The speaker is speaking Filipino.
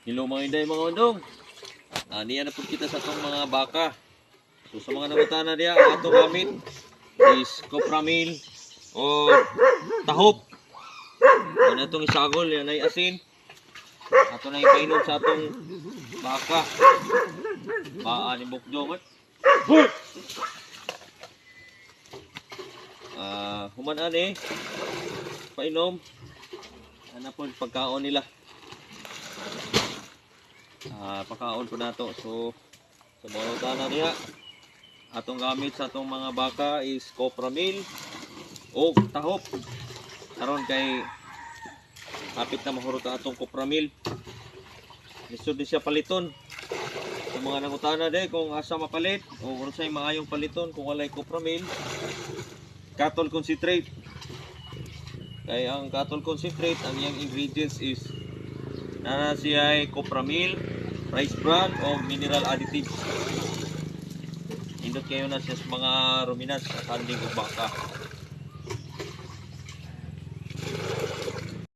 Hello mga inday mga undong. Niya na po kita sa itong mga baka. So sa mga nangutana diya, ang atong gamit is copramil o tahop. Ano itong isagol, yan ay asin. Ato na ipainom sa atong baka. Ni Bukdong. Human painom. Ano po pagkaon nila. Pakaon po nato. So sa mga nangutana diya, atong gamit sa atong mga baka is copramil o tahop. Karon kay hapit na mahurot ang atong copramil. Lisod din siya paliton. Sa mga nangutana de kung asa mapalit o kung sa'y maayong paliton kung walay copramil, cattle concentrate. Kay ang cattle concentrate, ang iyang ingredients is nana siya ay copramil, rice bran o mineral additives. Indot kayo na siya sa mga ruminas sa kanding o baka.